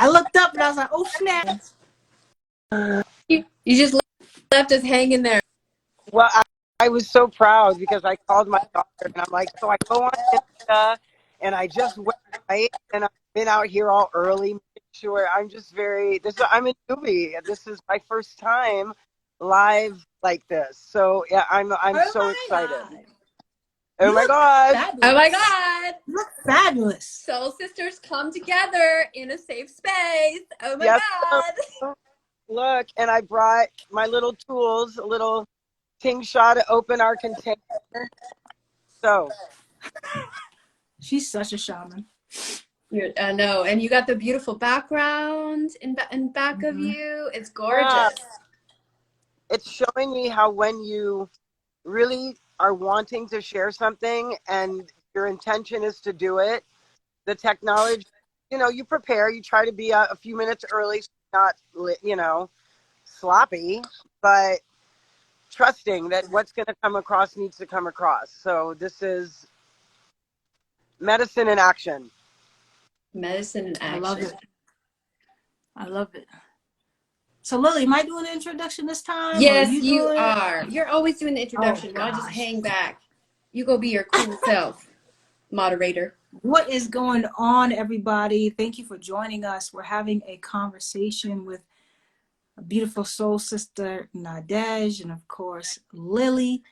I looked up and I was like, oh, snap. You just left us hanging there. Well, I was so proud because I called my daughter and I'm like, so I go on Insta and I just went right and I've been out here all early, making sure I'm just I'm a newbie. This is my first time live like this. So yeah, I'm so excited. God. Oh my God. Fabulous. Oh my God. You look fabulous. Soul sisters come together in a safe space. Oh my Yes. God. Look, and I brought my little tools, a little ting shot to open our container. So she's such a shaman. I know, and you got the beautiful background in back of you. It's gorgeous. It's showing me how when you really are wanting to share something and your intention is to do it, the technology, you prepare, you try to be a few minutes early, so not, sloppy, but trusting that what's going to come across needs to come across. So this is medicine in action. Medicine in action. I love it. I love it. So Lily, am I doing the introduction this time? Yes, you are. You're always doing the introduction. Oh, I'll just hang back. You go be your cool self, moderator. What is going on, everybody? Thank you for joining us. We're having a conversation with a beautiful soul sister, Nadege, and of course, Lily.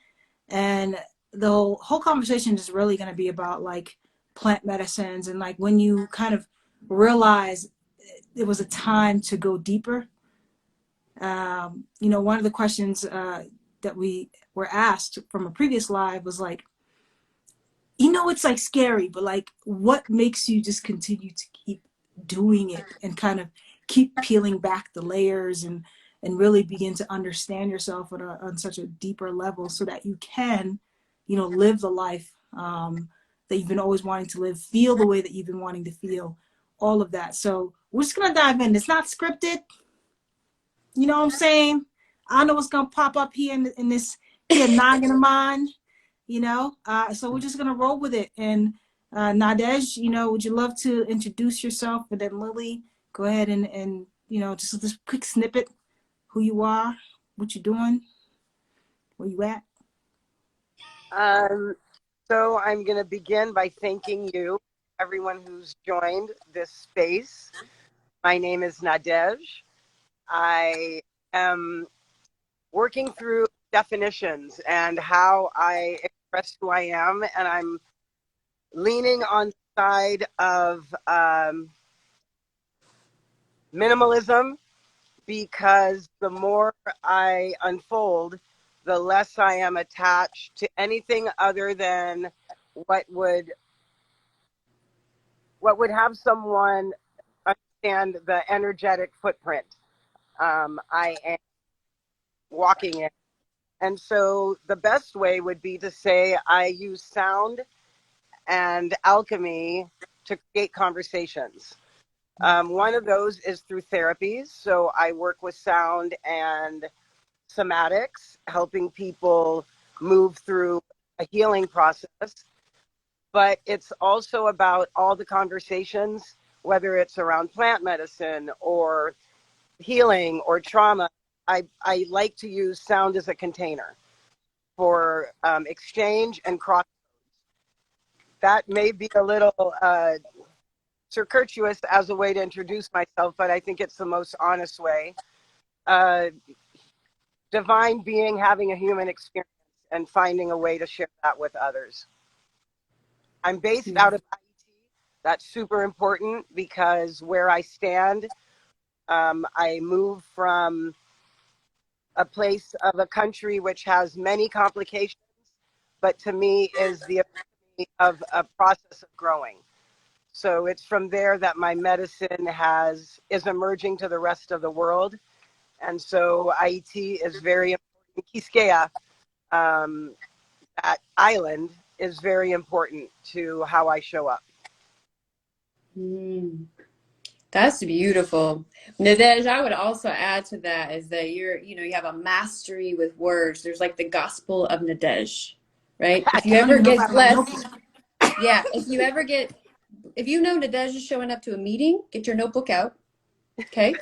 And the whole conversation is really going to be about like plant medicines and like when you kind of realize it was a time to go deeper. One of the questions that we were asked from a previous live was like, it's like scary, but like what makes you just continue to keep doing it and kind of keep peeling back the layers and really begin to understand yourself on such a deeper level so that you can, live the life that you've been always wanting to live, feel the way that you've been wanting to feel, all of that. So we're just going to dive in. It's not scripted. You know what I'm saying? I don't know what's going to pop up here in this noggin of mine, so we're just going to roll with it. And Nadege, would you love to introduce yourself? And then Lily, go ahead and just this quick snippet, who you are, what you're doing, where you at. So I'm going to begin by thanking you, everyone who's joined this space. My name is Nadege. I am working through definitions and how I express who I am, and I'm leaning on the side of minimalism, because the more I unfold, the less I am attached to anything other than what would have someone understand the energetic footprint I am walking in. And so the best way would be to say I use sound and alchemy to create conversations. One of those is through therapies. So I work with sound and somatics, helping people move through a healing process. But it's also about all the conversations, whether it's around plant medicine or healing or trauma. I like to use sound as a container for exchange and cross. That may be a little circuitous as a way to introduce myself, but I think it's the most honest way. Divine being having a human experience and finding a way to share that with others. I'm based out of IT. That's super important because where I stand, I move from a place of a country which has many complications, but to me is the epitome of a process of growing. So it's from there that my medicine is emerging to the rest of the world. And so IT is very important. Quisqueya, that island, is very important to how I show up. That's beautiful. Nadege, I would also add to that is that you have a mastery with words. There's like the gospel of Nadege, right? If you ever get blessed, if you know Nadege is showing up to a meeting, get your notebook out Okay?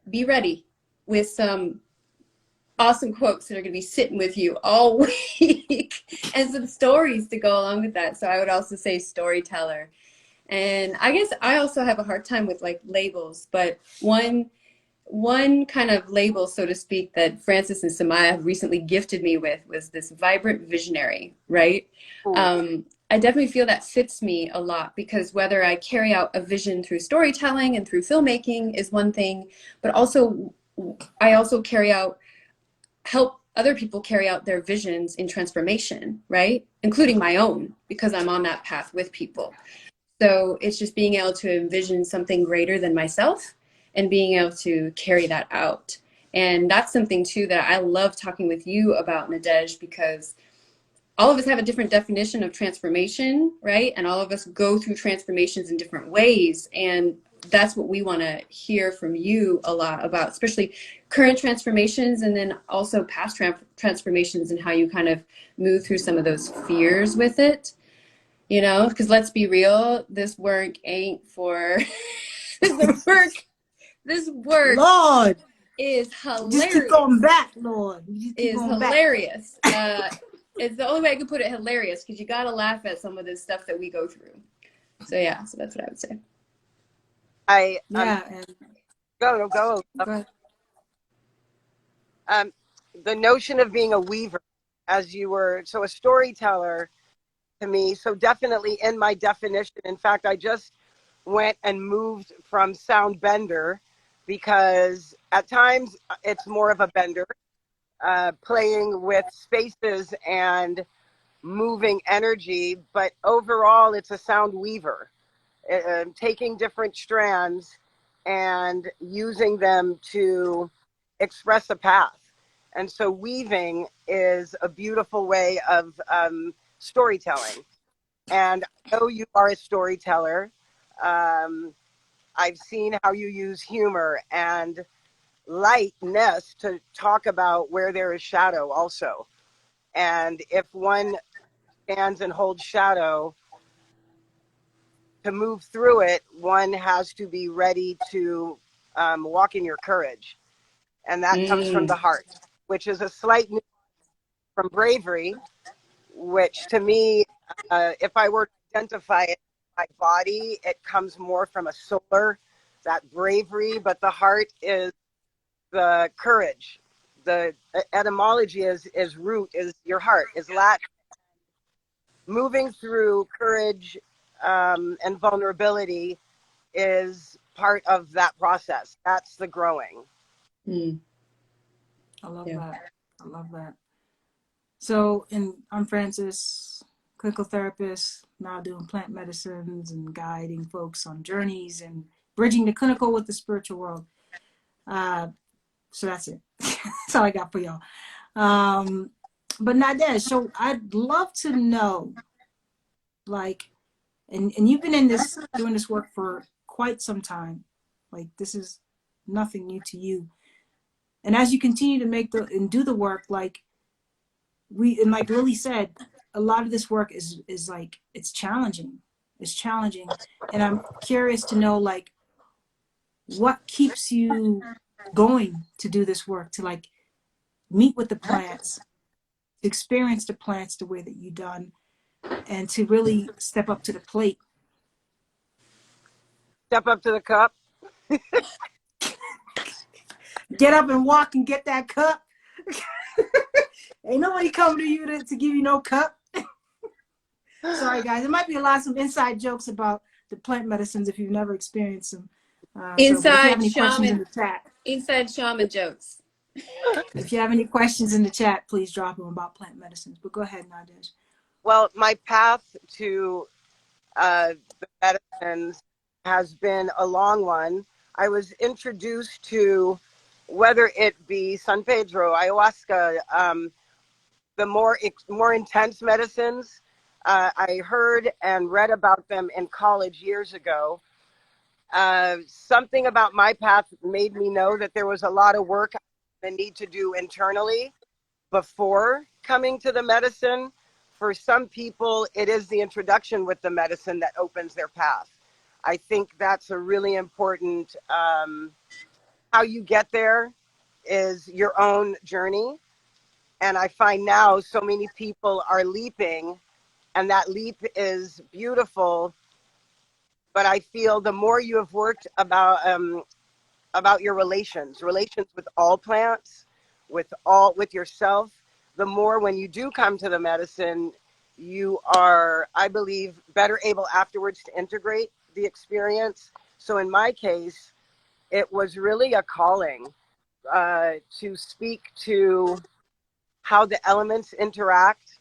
Be ready with some awesome quotes that are going to be sitting with you all week and some stories to go along with that. So I would also say storyteller. And I guess I also have a hard time with like labels, but one kind of label, so to speak, that Francis and Samaya have recently gifted me with was this vibrant visionary, right? Ooh. I definitely feel that fits me a lot because whether I carry out a vision through storytelling and through filmmaking is one thing, but also I also help other people carry out their visions in transformation, right? Including my own, because I'm on that path with people. So it's just being able to envision something greater than myself and being able to carry that out. And that's something too that I love talking with you about, Nadege, because all of us have a different definition of transformation, right? And all of us go through transformations in different ways. And that's what we want to hear from you a lot about, especially current transformations and then also past transformations and how you kind of move through some of those fears with it. You know, because let's be real, this work ain't for this work Lord, is just keep going hilarious. back, Lord. You just keep Is going back. hilarious. It's the only way I could put it, hilarious, because you gotta laugh at some of this stuff that we go through. So yeah, so that's what I would say. Yeah, and Go. go ahead. Um, the notion of being a weaver, as you were, so a storyteller to me. So definitely in my definition. In fact, I just went and moved from sound bender because at times it's more of a bender, playing with spaces and moving energy, but overall it's a sound weaver, taking different strands and using them to express a path. And so weaving is a beautiful way of storytelling. And I know you are a storyteller. Um, I've seen how you use humor and lightness to talk about where there is shadow also. And if one stands and holds shadow, to move through it, one has to be ready to walk in your courage. And that comes from the heart, which is a slight nuance from bravery, which to me, if I were to identify it by body, it comes more from a solar, that bravery, but the heart is the courage. The etymology is root, is your heart, is Latin. Moving through courage and vulnerability is part of that process. That's the growing. Mm. I love Yeah. that. I love that. So, and I'm Francis, clinical therapist, now doing plant medicines and guiding folks on journeys and bridging the clinical with the spiritual world. So that's it. That's all I got for y'all. But Nadege, so I'd love to know, like, and you've been in this, doing this work for quite some time. Like, this is nothing new to you. And as you continue to make and do the work, like, and like Lily said, a lot of this work is like, it's challenging. It's challenging. And I'm curious to know, like, what keeps you going to do this work, to like meet with the plants, to experience the plants the way that you done, and to really step up to the plate. Step up to the cup. Get up and walk and get that cup. Ain't nobody coming to you to give you no cup. Sorry, guys. There might be some inside jokes about the plant medicines if you've never experienced them. But if you have Inside any questions in shaman, the chat, inside shaman jokes. if you have any questions in the chat, please drop them about plant medicines. But go ahead, Nadege. Well, my path to the medicines has been a long one. I was introduced to, whether it be San Pedro, ayahuasca, the more intense medicines. I heard and read about them in college years ago. Something about my path made me know that there was a lot of work I need to do internally before coming to the medicine. For some people, it is the introduction with the medicine that opens their path. I think that's a really important, how you get there is your own journey. And I find now so many people are leaping, and that leap is beautiful. But I feel the more you have worked about your relations with all plants, with yourself, the more when you do come to the medicine, you are, I believe, better able afterwards to integrate the experience. So in my case, it was really a calling to speak to how the elements interact,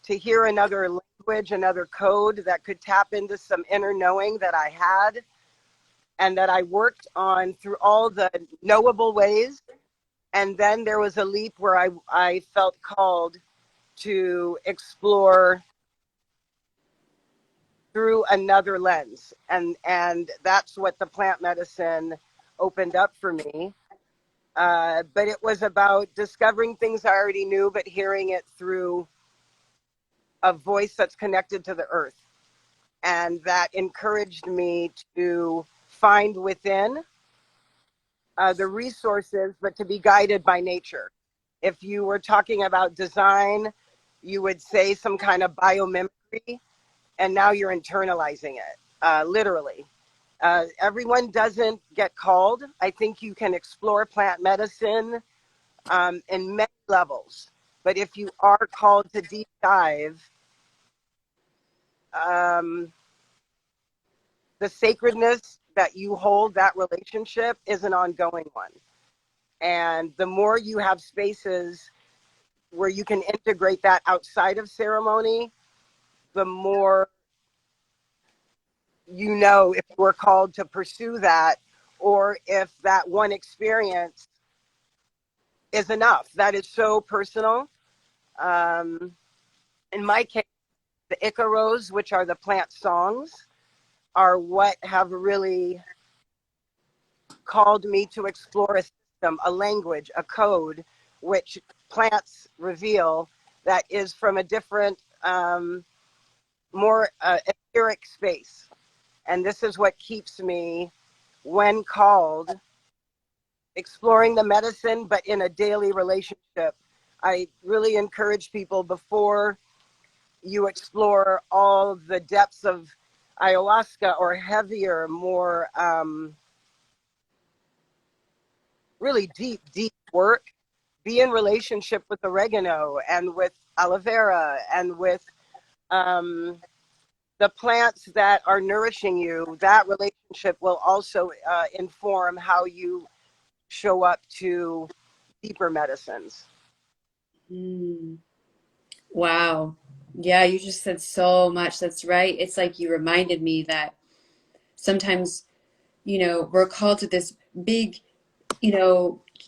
to hear another language, another code that could tap into some inner knowing that I had and that I worked on through all the knowable ways. And then there was a leap where I felt called to explore through another lens. And that's what the plant medicine opened up for me. But it was about discovering things I already knew, but hearing it through a voice that's connected to the earth. And that encouraged me to find within the resources, but to be guided by nature. If you were talking about design, you would say some kind of biomimicry, and now you're internalizing it, literally. Everyone doesn't get called. I think you can explore plant medicine in many levels. But if you are called to deep dive, the sacredness that you hold, that relationship is an ongoing one. And the more you have spaces where you can integrate that outside of ceremony, the more you know if we're called to pursue that, or if that one experience is enough. That is so personal. In my case, the Icaros, which are the plant songs, are what have really called me to explore a system, a language, a code, which plants reveal that is from a different, more etheric space. And this is what keeps me, when called, exploring the medicine, but in a daily relationship. I really encourage people, before you explore all the depths of ayahuasca or heavier, more really deep work, be in relationship with oregano and with aloe vera and with the plants that are nourishing you. That relationship will also inform how you show up to deeper medicines. Wow. Yeah, you just said so much. That's right. It's like you reminded me that sometimes, we're called to this big,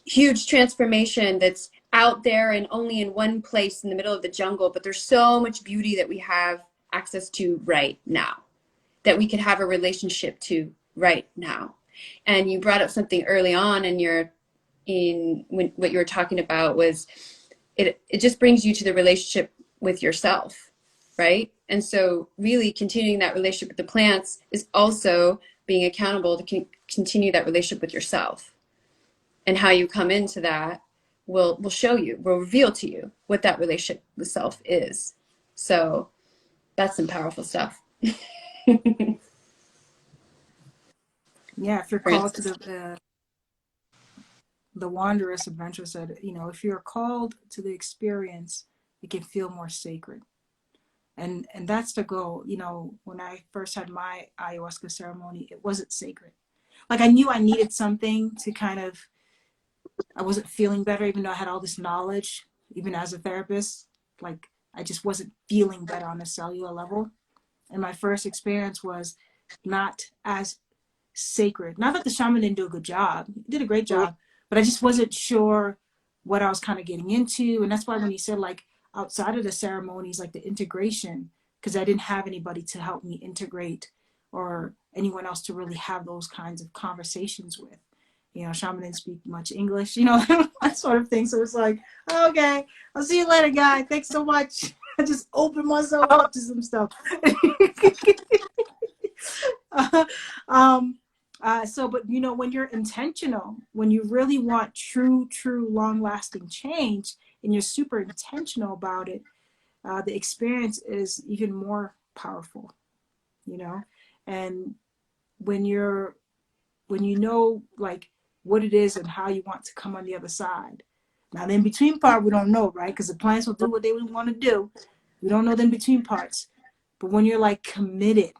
huge transformation that's out there and only in one place in the middle of the jungle, but there's so much beauty that we have access to right now, that we could have a relationship to right now. And you brought up something early on what you were talking about was it just brings you to the relationship with yourself, right? And so really continuing that relationship with the plants is also being accountable to continue that relationship with yourself. And how you come into that will reveal to you what that relationship with self is. So that's some powerful stuff. Yeah, if you're called to the wanderous adventure said, if you're called to the experience, it can feel more sacred. And that's the goal. When I first had my ayahuasca ceremony, it wasn't sacred. Like, I knew I needed something to I wasn't feeling better, even though I had all this knowledge, even as a therapist. Like, I just wasn't feeling better on a cellular level. And my first experience was not as sacred. Not that the shaman didn't do a good job. He did a great job, but I just wasn't sure what I was kind of getting into. And that's why when he said, like, outside of the ceremonies, like the integration, because I didn't have anybody to help me integrate or anyone else to really have those kinds of conversations with. Shaman didn't speak much English, that sort of thing. So it's like, okay, I'll see you later, guy. Thanks so much. I just opened myself up to some stuff. um, but you know, when you're intentional, when you really want true, long-lasting change, and you're super intentional about it, the experience is even more powerful. You know, and when you're when you know like what it is and how you want to come on the other side. Now the in between part we don't know, right? Because the plants will do what they would want to do. We don't know the in between parts. But when you're like committed,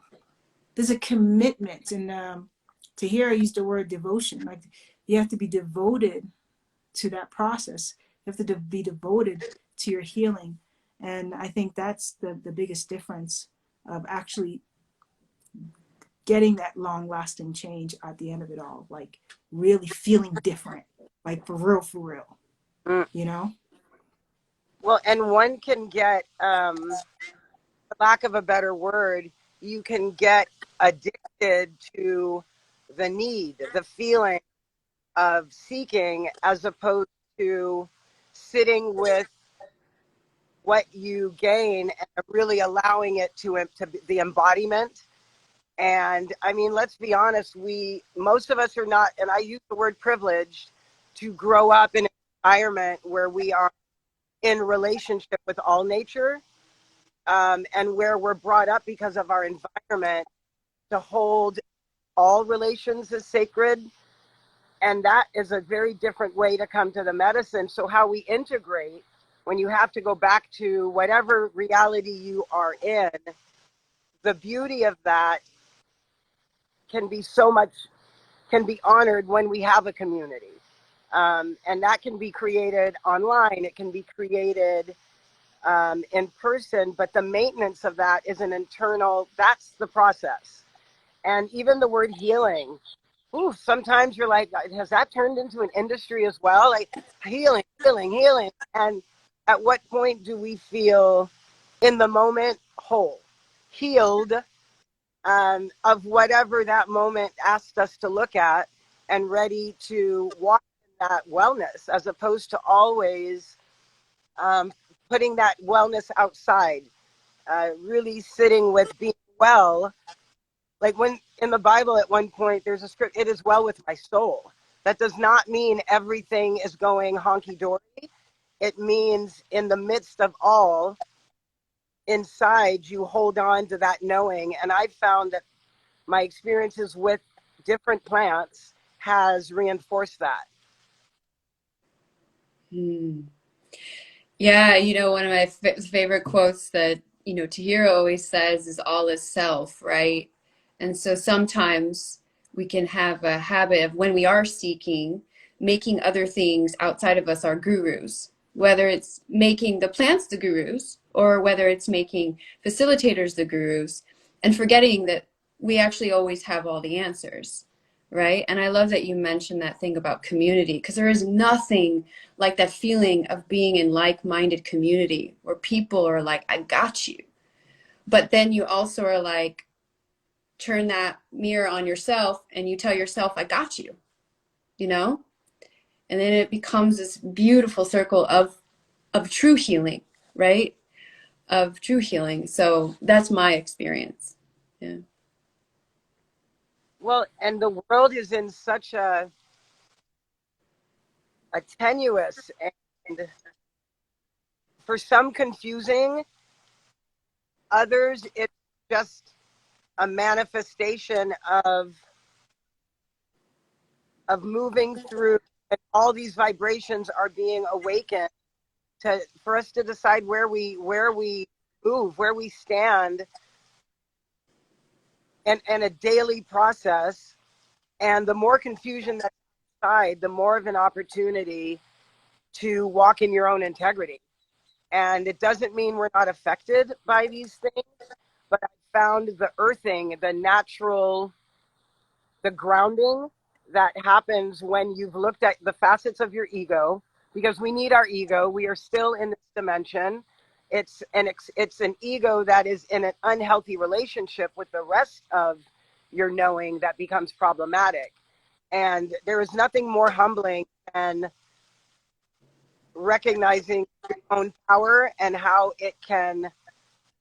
there's a commitment, and to hear I use the word devotion. Like you have to be devoted to that process. You have to be devoted to your healing, and I think that's the biggest difference of actually getting that long lasting change at the end of it all, like really feeling different, like for real, Mm. you know? Well, and one can get, for lack of a better word, you can get addicted to the need, the feeling of seeking, as opposed to sitting with what you gain and really allowing it to the embodiment. And I mean, let's be honest, most of us are not, and I use the word privileged, to grow up in an environment where we are in relationship with all nature, and where we're brought up because of our environment to hold all relations as sacred. And that is a very different way to come to the medicine. So how we integrate, when you have to go back to whatever reality you are in, the beauty of that can be can be honored when we have a community. And that can be created online. It can be created in person, but the maintenance of that is that's the process. And even the word healing, sometimes you're like, has that turned into an industry as well? Like healing, healing, healing. And at what point do we feel in the moment whole, healed, of whatever that moment asked us to look at, and ready to walk in that wellness, as opposed to always putting that wellness outside, really sitting with being well. Like when in the Bible at one point there's a script, it is well with my soul. That does not mean everything is going honky-dory. It means in the midst of all, inside you hold on to that knowing. And I've found that my experiences with different plants has reinforced that. Hmm. Yeah, one of my favorite quotes that, Tahira always says is all is self, right? And so sometimes we can have a habit of when we are seeking, making other things outside of us our gurus, whether it's making the plants the gurus or whether it's making facilitators the gurus, and forgetting that we actually always have all the answers, right? And I love that you mentioned that thing about community, because there is nothing like that feeling of being in like-minded community where people are like, I got you. But then you also are like, turn that mirror on yourself and you tell yourself, I got you, you know? And then it becomes this beautiful circle of true healing, right? Of true healing. So that's my experience. Yeah. Well, and the world is in such a tenuous and for some confusing, others it's just a manifestation of moving through, and all these vibrations are being awakened for us to decide where we move, where we stand, and a daily process. And the more confusion that's inside, the more of an opportunity to walk in your own integrity. And it doesn't mean we're not affected by these things, but I found the earthing, the natural, the grounding that happens when you've looked at the facets of your ego, because we need our ego. We are still in this dimension. It's an ego that is in an unhealthy relationship with the rest of your knowing that becomes problematic. And there is nothing more humbling than recognizing your own power and how it can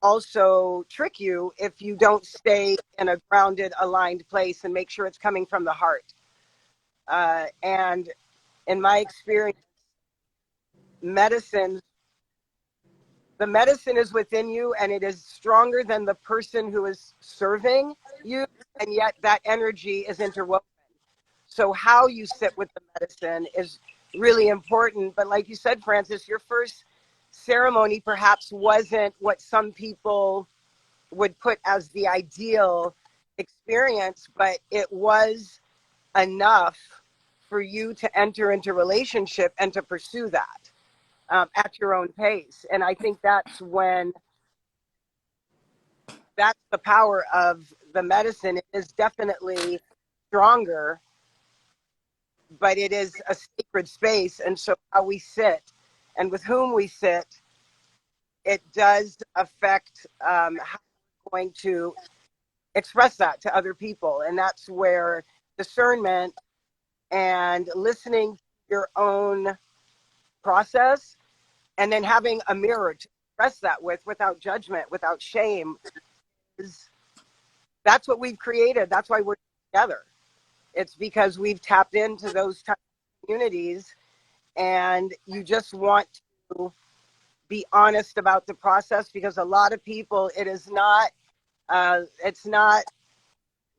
also trick you if you don't stay in a grounded, aligned place and make sure it's coming from the heart. And in my experience, medicine, the medicine is within you, and it is stronger than the person who is serving you, and yet that energy is interwoven. So how you sit with the medicine is really important. But like you said, Francis, your first ceremony perhaps wasn't what some people would put as the ideal experience, but it was enough for you to enter into relationship and to pursue that at your own pace. And I think that's the power of the medicine. It is definitely stronger, but it is a sacred space. And so how we sit and with whom we sit, it does affect how we're going to express that to other people. And that's where discernment and listening to your own process, and then having a mirror to express that with, without judgment, without shame, that's what we've created. That's why we're together. It's because we've tapped into those types of communities, and you just want to be honest about the process, because a lot of people, it's not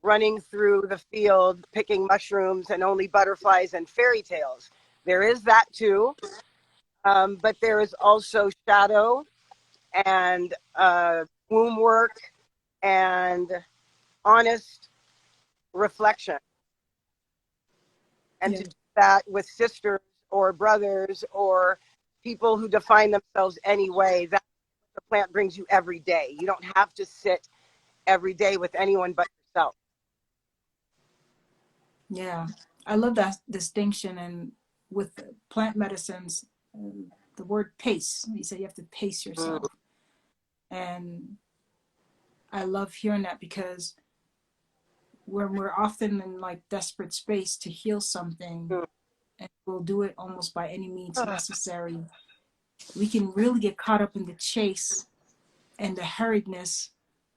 running through the field picking mushrooms and only butterflies and fairy tales. There is that too, but there is also shadow and womb work and honest reflection. And Yeah. to do that with sisters or brothers or people who define themselves anyway, that's what the plant brings you every day. You don't have to sit every day with anyone but yourself. Yeah, I love that distinction. And with plant medicines, the word pace, you say you have to pace yourself. And I love hearing that, because when we're often in like desperate space to heal something, and we'll do it almost by any means necessary, we can really get caught up in the chase and the hurriedness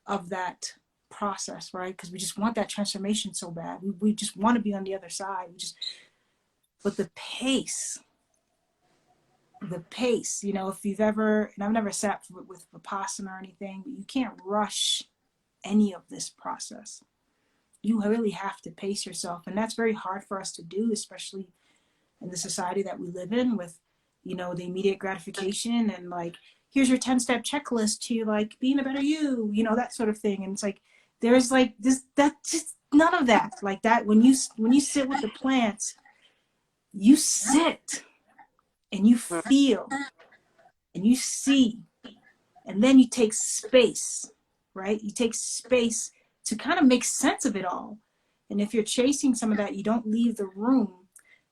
of that process, right? Because we just want that transformation so bad. We just want to be on the other side. But the pace, if you've ever, and I've never sat with Vipassana or anything, but you can't rush any of this process. You really have to pace yourself. And that's very hard for us to do, especially in the society that we live in with, the immediate gratification and like, here's your 10-step checklist to like being a better you, that sort of thing. And it's like, there's like this, that just none of that like that. When you sit with the plants, you sit and you feel and you see, and then you take space, right? You take space to kind of make sense of it all. And if you're chasing some of that, you don't leave the room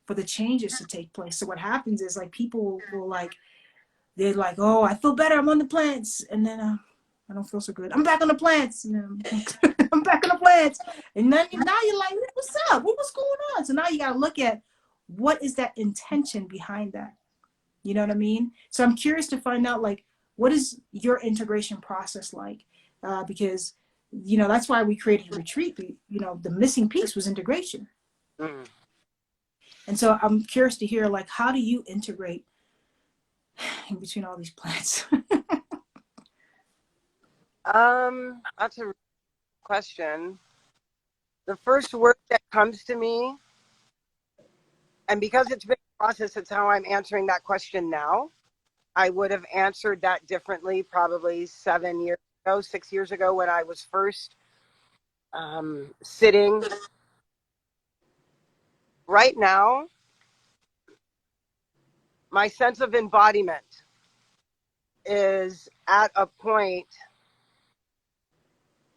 for the changes to take place. So what happens is like people will like, they're like, oh, I feel better, I'm on the plants. And then I don't feel so good. I'm back on the plants. And then I'm back on the plants. And then now you're like, what's up? What's going on? So now you got to look at what is that intention behind that? You know what I mean? So I'm curious to find out, like, what is your integration process like? Because, that's why we created a retreat. The missing piece was integration. And so I'm curious to hear, like, how do you integrate in between all these plants? That's a question. The first word that comes to me, and because it's been a process, it's how I'm answering that question now. I would have answered that differently probably 6 years ago when I was first sitting. Right now, my sense of embodiment is at a point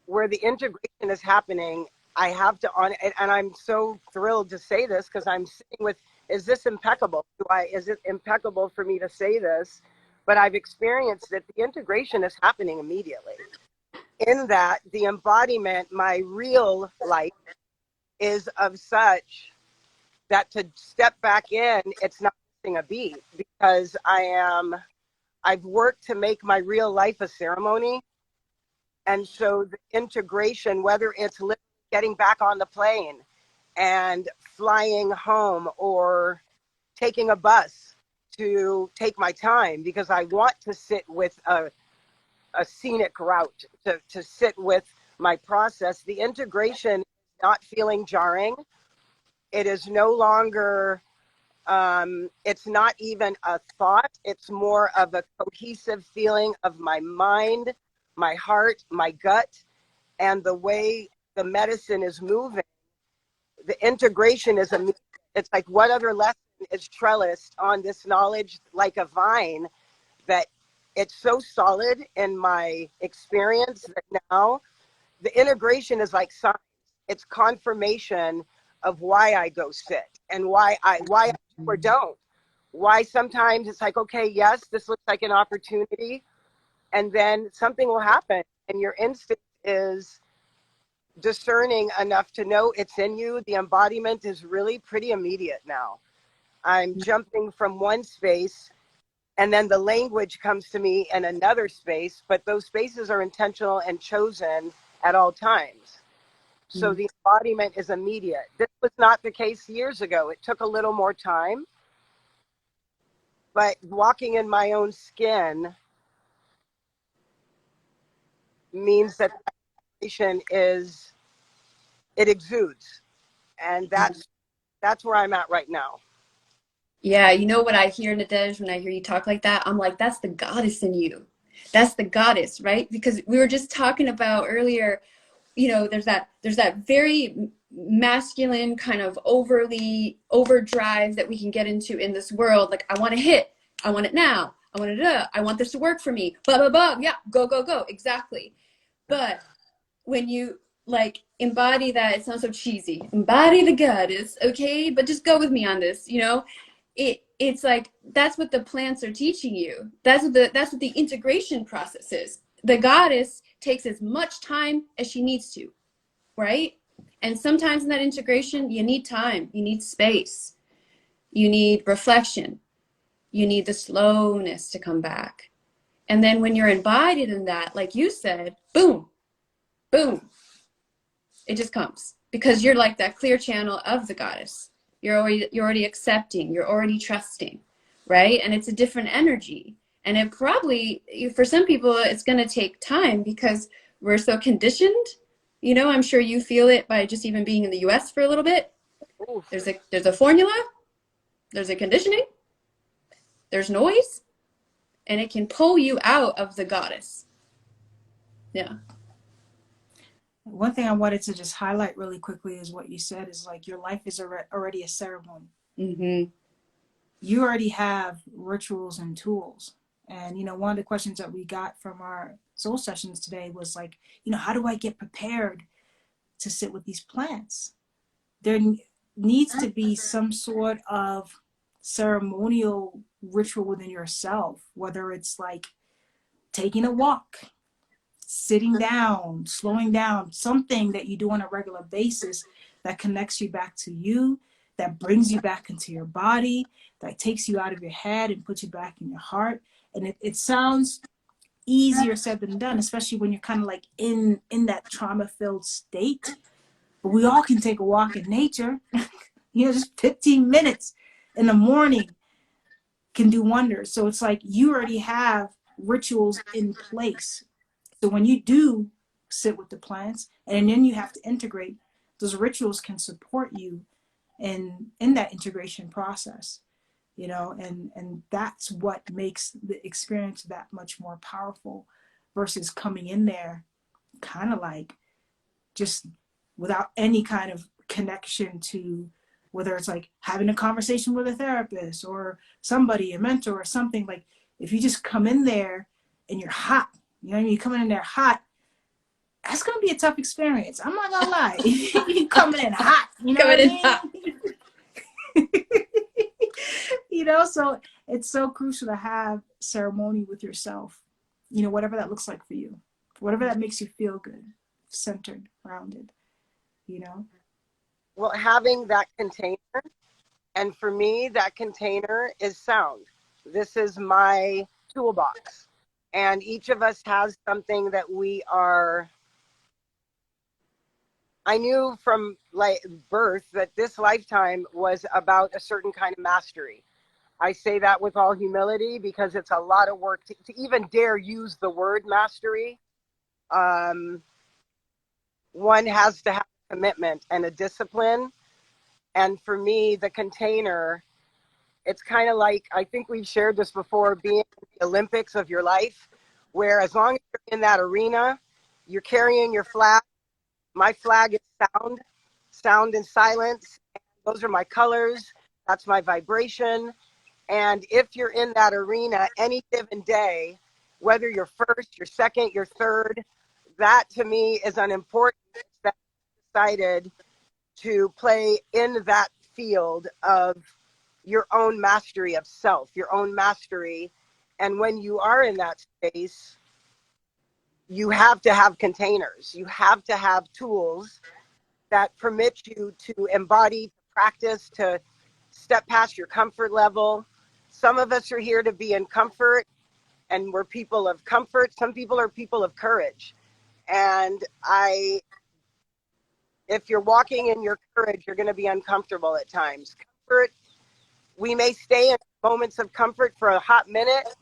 where the integration is happening. I have to and I'm so thrilled to say this because I'm sitting with, is this impeccable? Is it impeccable for me to say this? But I've experienced that the integration is happening immediately. In that the embodiment, my real life, is of such that to step back in, it's not missing a beat, because I've worked to make my real life a ceremony. And so the integration, whether it's getting back on the plane and flying home or taking a bus to take my time because I want to sit with a scenic route, to sit with my process. The integration is not feeling jarring. It is no longer, it's not even a thought. It's more of a cohesive feeling of my mind, my heart, my gut, and the way the medicine is moving. The integration is it's like what other lesson is trellised on this knowledge like a vine, that it's so solid in my experience that now the integration is like science. It's confirmation of why I go sit and why I do or don't. Why sometimes it's like, okay, yes, this looks like an opportunity, and then something will happen, and your instinct is discerning enough to know it's in you. The embodiment is really pretty immediate now. I'm jumping from one space and then the language comes to me in another space, but those spaces are intentional and chosen at all times. So the embodiment is immediate. This was not the case years ago. It took a little more time, but walking in my own skin means that the vibration is, it exudes. And that's where I'm at right now. Yeah, you know what I hear, Nadege, when I hear you talk like that? I'm like, that's the goddess in you. That's the goddess, right? Because we were just talking about earlier, you know, there's that very masculine kind of overly overdrive that we can get into in this world. Like, I want to hit, I want it now, I want this to work for me. Blah, blah, blah. Yeah, go, go, go. Exactly. But when you like embody that, it sounds so cheesy. Embody the goddess, okay? But just go with me on this, you know? It's like that's what the plants are teaching you. That's what the integration process is. The goddess takes as much time as she needs to, right? And sometimes in that integration, you need time, you need space, you need reflection, you need the slowness to come back. And then when you're embodied in that, like you said, boom, boom, it just comes because you're like that clear channel of the goddess. You're already accepting, you're already trusting, right? And it's a different energy. And it probably, for some people, it's going to take time because we're so conditioned. You know, I'm sure you feel it by just even being in the US for a little bit. Oof. There's a formula, there's a conditioning, there's noise, and it can pull you out of the goddess. Yeah. One thing I wanted to just highlight really quickly is what you said is like your life is already a ceremony. Mm-hmm. You already have rituals and tools. And, you know, one of the questions that we got from our soul sessions today was like, you know, how do I get prepared to sit with these plants? There needs to be some sort of ceremonial ritual within yourself, whether it's like taking a walk, sitting down, slowing down, something that you do on a regular basis that connects you back to you, that brings you back into your body, that takes you out of your head and puts you back in your heart. And it sounds easier said than done, especially when you're kind of like in that trauma-filled state. But we all can take a walk in nature. You know, just 15 minutes in the morning can do wonders. So it's like you already have rituals in place. So when you do sit with the plants and then you have to integrate, those rituals can support you in that integration process, you know, and that's what makes the experience that much more powerful versus coming in there kind of like just without any kind of connection to whether it's like having a conversation with a therapist or somebody, a mentor or something. Like if you just come in there and you're hot, you know what I mean? You're coming in there hot, that's gonna be a tough experience. I'm not gonna lie. You coming in hot, you know Coming what I in mean? hot. You know, so it's so crucial to have ceremony with yourself, you know, whatever that looks like for you, whatever that makes you feel good, centered, grounded, you know. Well, having that container, and for me, that container is sound. This is my toolbox. And each of us has something that we are. I knew from like birth that this lifetime was about a certain kind of mastery. I say that with all humility because it's a lot of work to even dare use the word mastery. Um, one has to have a commitment and a discipline. And for me, the container, it's kind of like, I think we've shared this before, being in the Olympics of your life, where as long as you're in that arena, you're carrying your flag. My flag is sound and silence. Those are my colors. That's my vibration. And if you're in that arena any given day, whether you're first, you're second, you're third, that to me is unimportant. It's that you decided to play in that field of your own mastery of self, your own mastery. And when you are in that space, you have to have containers. You have to have tools that permit you to embody, to practice, to step past your comfort level. Some of us are here to be in comfort, and we're people of comfort. Some people are people of courage. And if you're walking in your courage, you're going to be uncomfortable at times. Comfort, we may stay in moments of comfort for a hot minute,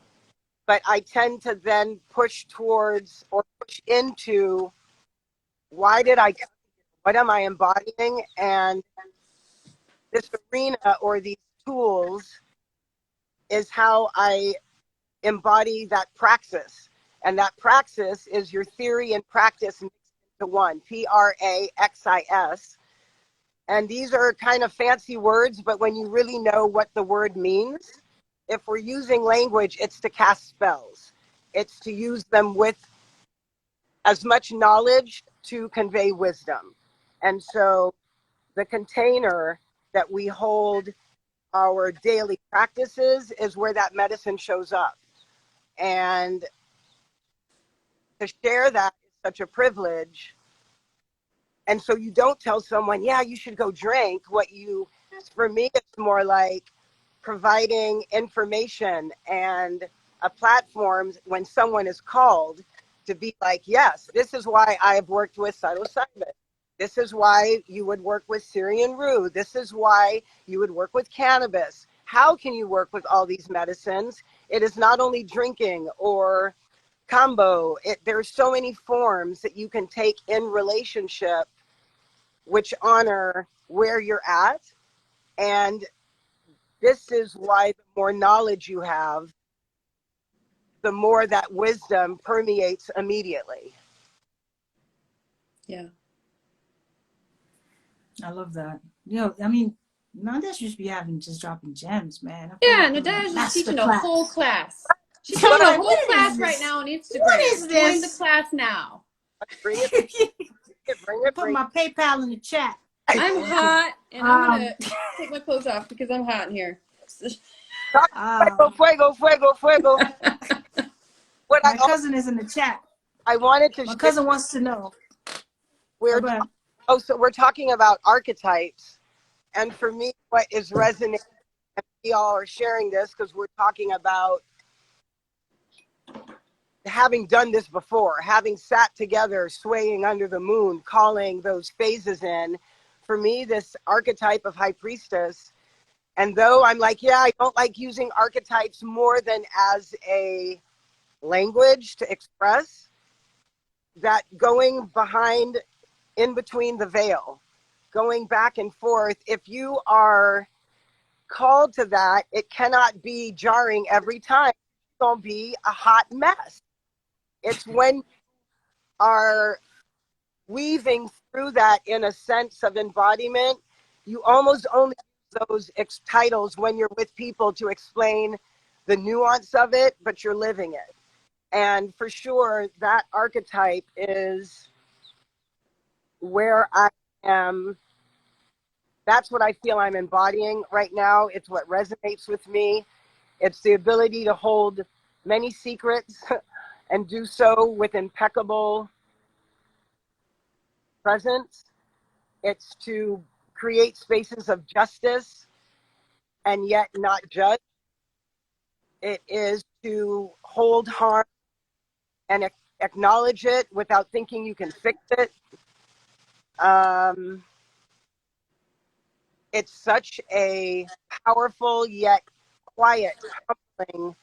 but I tend to then push towards or push into, why did I, what am I embodying? And this arena or these tools is how I embody that praxis. And that praxis is your theory and practice mixed into one, praxis. And these are kind of fancy words, but when you really know what the word means, if we're using language, it's to cast spells. It's to use them with as much knowledge to convey wisdom. And so the container that we hold our daily practices is where that medicine shows up. And to share that is such a privilege. And so you don't tell someone, yeah, you should go drink. For me, it's more like providing information and a platform when someone is called to be like, yes, this is why I've worked with psilocybin. This is why you would work with Syrian rue. This is why you would work with cannabis. How can you work with all these medicines? It is not only drinking or combo. There's so many forms that you can take in relationship which honor where you're at. And this is why the more knowledge you have, the more that wisdom permeates immediately. Yeah. I love that. I mean, Nandesh just be having just dropping gems, man. I feel Yeah, like we're in a Nadege is master teaching a whole class. class. She's I'm teaching a like, whole what class is right this? now on What Instagram. is Join the this? class now. Bring it, Put my PayPal in the chat. I'm it. hot, and I'm Um, gonna take my clothes off because I'm hot in here. Fuego, fuego, fuego, fuego. What my cousin is in the chat. I wanted to My share, cousin wants to know. we're, so we're talking about archetypes. And for me, what is resonating, and we all are sharing this because we're talking about having done this before, having sat together, swaying under the moon, calling those phases in. For me, this archetype of high priestess, and though I'm like, yeah, I don't like using archetypes more than as a language to express, that going behind, in between the veil, going back and forth, if you are called to that, it cannot be jarring every time. It's going to be a hot mess. It's when you are weaving through that in a sense of embodiment, you almost only use those titles when you're with people to explain the nuance of it, but you're living it. And for sure, that archetype is where I am. That's what I feel I'm embodying right now. It's what resonates with me. It's the ability to hold many secrets and do so with impeccable presence. It's to create spaces of justice and yet not judge. It is to hold harm and acknowledge it without thinking you can fix it. It's such a powerful yet quiet, humbling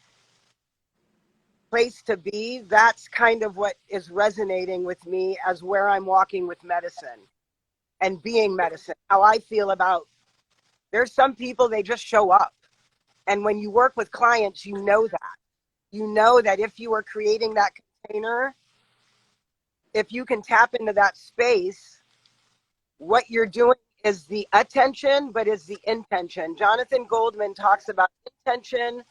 place to be. That's kind of what is resonating with me as where I'm walking with medicine and being medicine. How I feel about, there's some people, they just show up. And when you work with clients, you know that. You know that if you are creating that container, if you can tap into that space, what you're doing is the attention, but is the intention. Jonathan Goldman talks about intention.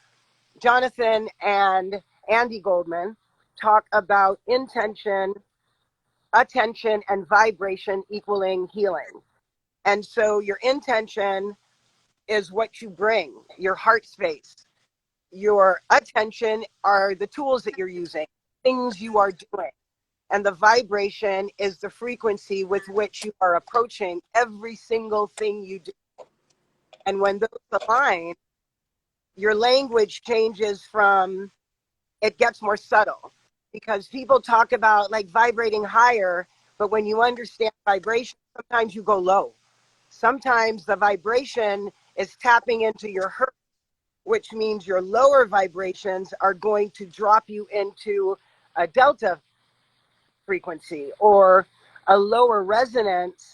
Jonathan and Andy Goldman talk about intention, attention, and vibration equaling healing. And so your intention is what you bring, your heart space. Your attention are the tools that you're using, things you are doing. And the vibration is the frequency with which you are approaching every single thing you do. And when those align, your language changes from, it gets more subtle, because people talk about like vibrating higher, but when you understand vibration, sometimes you go low. Sometimes the vibration is tapping into your hertz, which means your lower vibrations are going to drop you into a delta frequency or a lower resonance.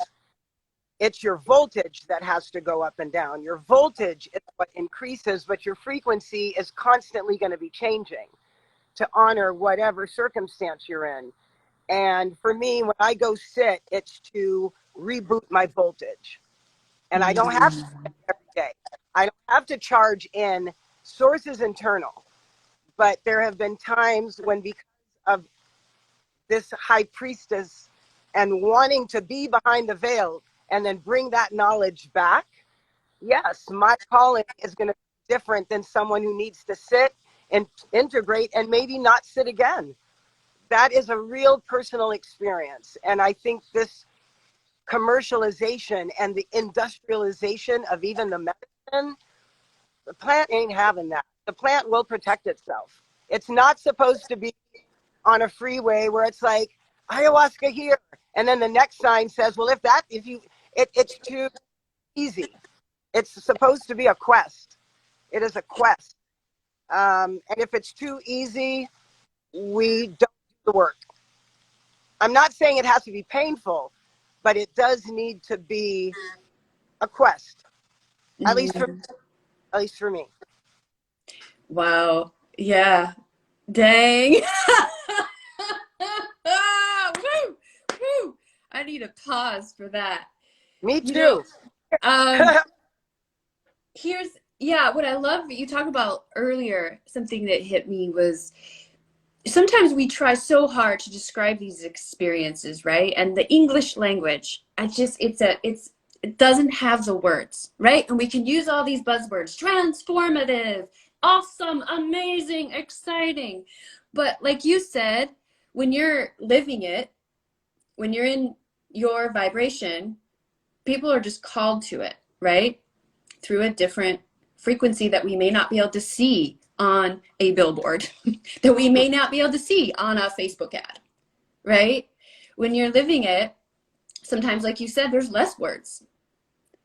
It's your voltage that has to go up and down. Your voltage is what increases, but your frequency is constantly going to be changing to honor whatever circumstance you're in. And for me, when I go sit, it's to reboot my voltage. And I don't have to sit every day. I don't have to charge in. Source is internal. But there have been times when, because of this high priestess and wanting to be behind the veil and then bring that knowledge back, yes, my calling is going to be different than someone who needs to sit and integrate and maybe not sit again. That is a real personal experience. And I think this commercialization and the industrialization of even the medicine, the plant ain't having that. The plant will protect itself. It's not supposed to be on a freeway where it's like ayahuasca here, and then the next sign says, well, it's too easy. It's supposed to be a quest. It is a quest. And if it's too easy, we don't do the work. I'm not saying it has to be painful, but it does need to be a quest. At least for me. Wow. Yeah. Dang. Woo! Woo! I need a pause for that. Me You know, too. what I love that you talked about earlier, something that hit me was sometimes we try so hard to describe these experiences, right? And the English language, it doesn't have the words, right? And we can use all these buzzwords, transformative, awesome, amazing, exciting. But like you said, when you're living it, when you're in your vibration, people are just called to it, right? Through a different frequency that we may not be able to see on a billboard, that we may not be able to see on a Facebook ad, right? When you're living it, sometimes, like you said, there's less words,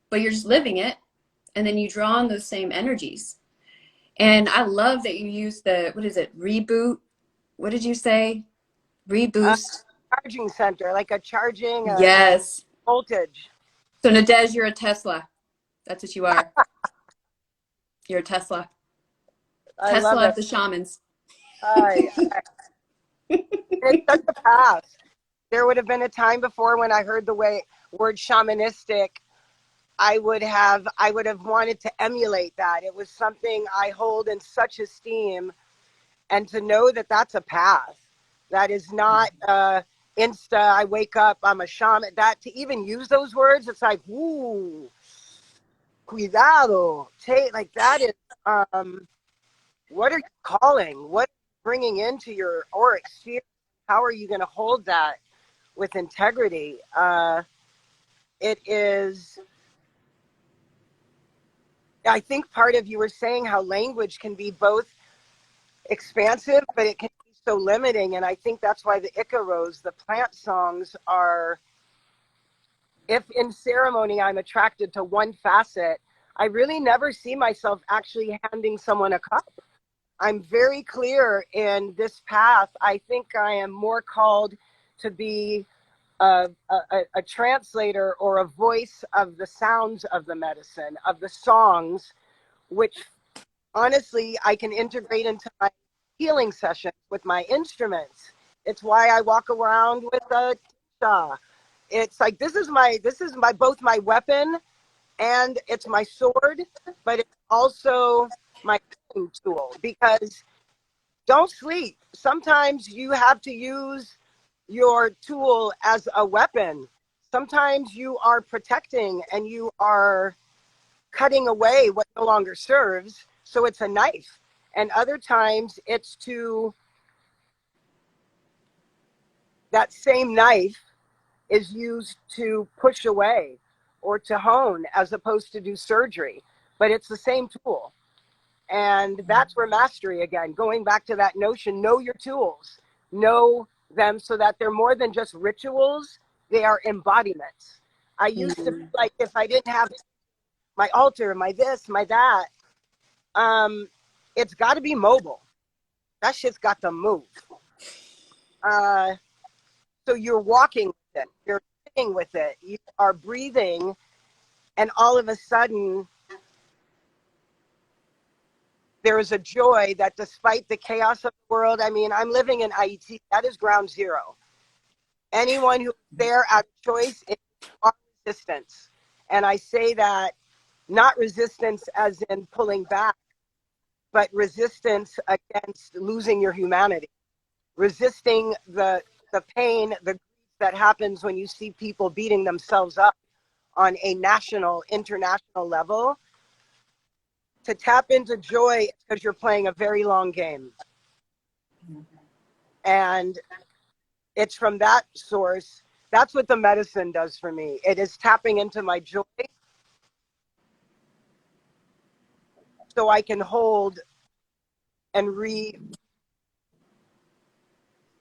but you're just living it, and then you draw on those same energies. And I love that you use reboot? What did you say? Reboost? Charging center, like a charging Yes. voltage. So Nadege, you're a Tesla. That's what you are. You're a Tesla. I love Tesla it. of the shamans. It's such a past. There would have been a time before when I heard the word shamanistic, I would have wanted to emulate that. It was something I hold in such esteem, and to know that that's a path. That is not Insta, I wake up, I'm a shaman. That, to even use those words, it's like, ooh, cuidado. Like that is, what are you calling? What are you bringing into your auric sphere? How are you going to hold that with integrity? It is, I think part of you were saying how language can be both expansive, but it can be so limiting. And I think that's why the Icaros, the plant songs, are, if in ceremony I'm attracted to one facet, I really never see myself actually handing someone a cup. I'm very clear in this path. I think I am more called to be a translator or a voice of the sounds of the medicine, of the songs, which honestly I can integrate into my healing sessions with my instruments. It's why I walk around with a tisha. It's like this is my both my weapon and it's my sword, but it's also my healing tool, because don't sleep. Sometimes you have to use your tool as a weapon. Sometimes you are protecting and you are cutting away what no longer serves. So it's a knife. And other times it's to, that same knife is used to push away or to hone as opposed to do surgery. But it's the same tool. And that's where mastery, again, going back to that notion, know your tools, know them so that they're more than just rituals, they are embodiments. I used to be like, if I didn't have my altar, my this, my that, it's got to be mobile. That shit's got to move. So you're walking with it, you're sitting with it, you are breathing, and all of a sudden, there is a joy that despite the chaos of the world, I mean, I'm living in IET, that is ground zero. Anyone who's there out of choice is our resistance. And I say that not resistance as in pulling back, but resistance against losing your humanity. Resisting the pain, the grief that happens when you see people beating themselves up on a national, international level. To tap into joy because you're playing a very long game. And it's from that source. That's what the medicine does for me. It is tapping into my joy so I can hold and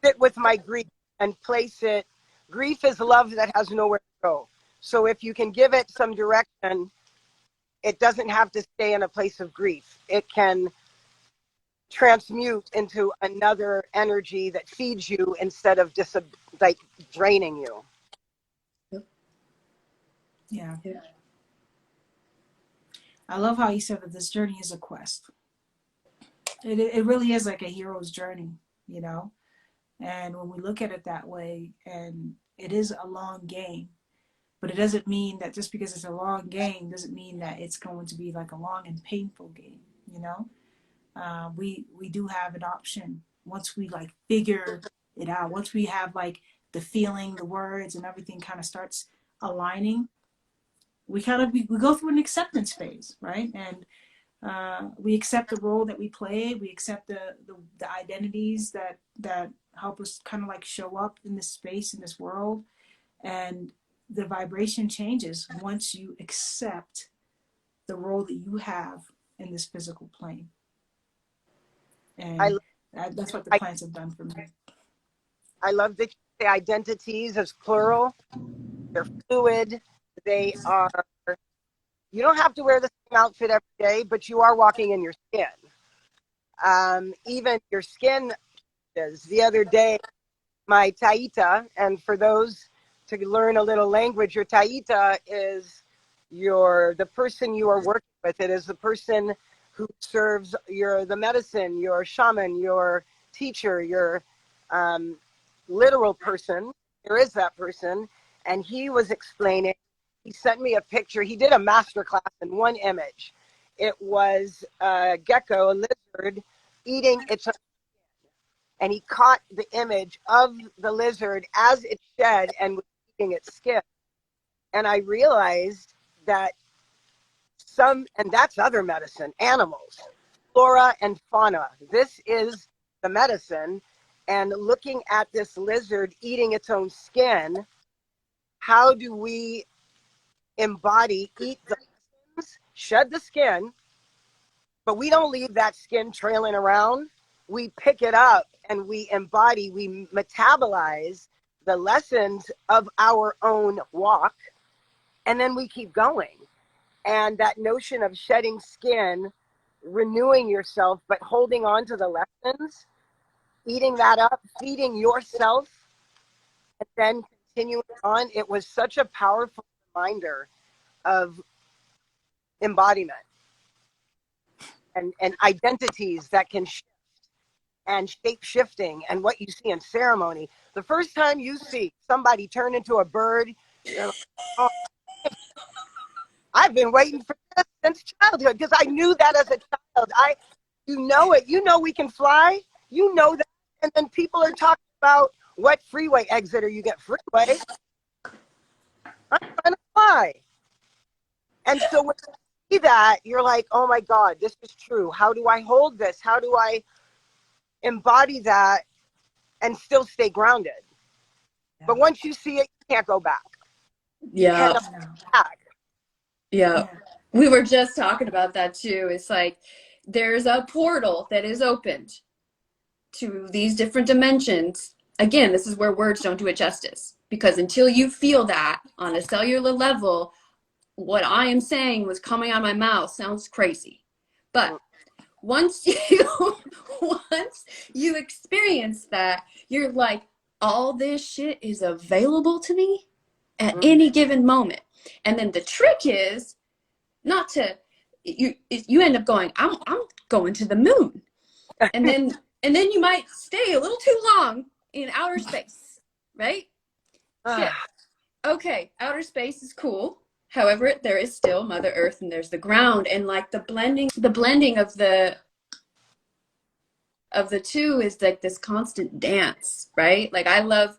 sit with my grief and place it. Grief is love that has nowhere to go. So if you can give it some direction, it doesn't have to stay in a place of grief. It can transmute into another energy that feeds you instead of just like draining you. Yeah. I love how you said that this journey is a quest. It really is like a hero's journey, you know? And when we look at it that way, and it is a long game, but it doesn't mean that just because it's a long game doesn't mean that it's going to be like a long and painful game, you know? We do have an option once we like figure it out. Once we have like the feeling, the words, and everything kind of starts aligning, we go through an acceptance phase, right? And we accept the role that we play. We accept the identities that help us kind of like show up in this space, in this world, and the vibration changes once you accept the role that you have in this physical plane. And that's what the plants have done for me. I love that you say identities as plural. They're fluid. They are, you don't have to wear the same outfit every day, but you are walking in your skin. Even your skin is. The other day, my Taita, and for those to learn a little language, your Taita is the person you are working with. It is the person who serves the medicine, your shaman, your teacher, your literal person. There is that person. And he was explaining, he sent me a picture. He did a master class in one image. It was a gecko, a lizard, eating its own, and he caught the image of the lizard as it shed and was eating its skin. And I realized that and that's other medicine, animals, flora and fauna. This is the medicine. And looking at this lizard eating its own skin, how do we embody, eat the lessons, shed the skin, but we don't leave that skin trailing around. we pick it up and we embody, we metabolize the lessons of our own walk, and then we keep going. And that notion of shedding skin, renewing yourself, but holding on to the lessons, eating that up, feeding yourself, and then continuing on, it was such a powerful reminder of embodiment and identities that can shift, and shape shifting, and what you see in ceremony. The first time you see somebody turn into a bird, you're like, oh, I've been waiting for this since childhood, because I knew that as a child. You know it. You know we can fly. You know that. And then people are talking about, what freeway exit are you get? Freeway? I'm trying to fly. And so when you see that, you're like, oh my God, this is true. How do I hold this? How do I embody that and still stay grounded? Yeah. But once you see it, you can't go back. Yeah. You cannot go back. Yeah. We were just talking about that too. It's like there's a portal that is opened to these different dimensions. Again, this is where words don't do it justice, because until you feel that on a cellular level, what I am saying was coming out of my mouth sounds crazy. But once you experience that, you're like, all this shit is available to me at any given moment. And then the trick is not to, you end up going, I'm going to the moon. And then you might stay a little too long in outer space, right? Shit. Okay, outer space is cool. However, there is still Mother Earth, and there's the ground, and like the blending of the two is like this constant dance, right? Like I love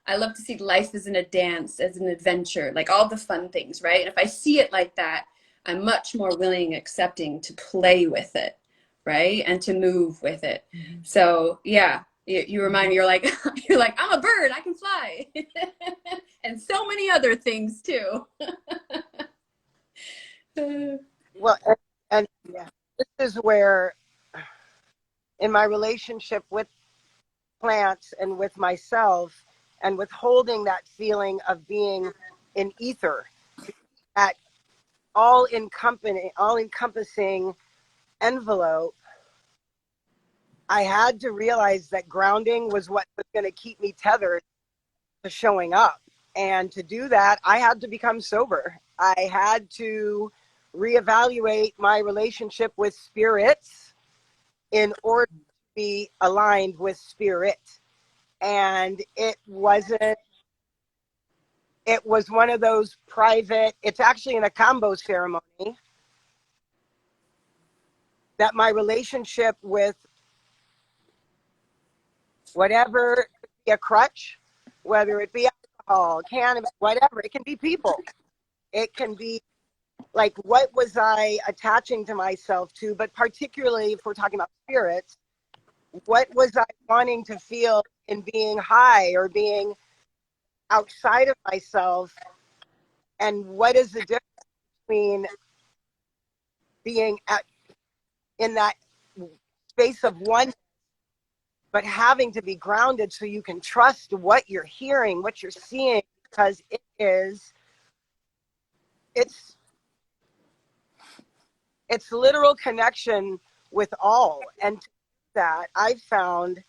to see life as in a dance, as an adventure, like all the fun things, right? And if I see it like that, I'm much more willing and accepting to play with it, right? And to move with it. So yeah, you remind me, you're like, I'm a bird, I can fly. And so many other things too. Well, and yeah, this is where, in my relationship with plants and with myself, and with holding that feeling of being in ether, that all-encompassing envelope, I had to realize that grounding was what was going to keep me tethered to showing up. And to do that, I had to become sober. I had to reevaluate my relationship with spirits in order to be aligned with spirit. And it was one of those private, it's actually in a combo ceremony, that my relationship with whatever, a crutch, whether it be alcohol, cannabis, whatever, it can be people. It can be like, what was I attaching to myself to? But particularly if we're talking about spirits, what was I wanting to feel in being high or being outside of myself? And what is the difference between being in that space of one, but having to be grounded so you can trust what you're hearing, what you're seeing, because it's literal connection with all. And to do that, I found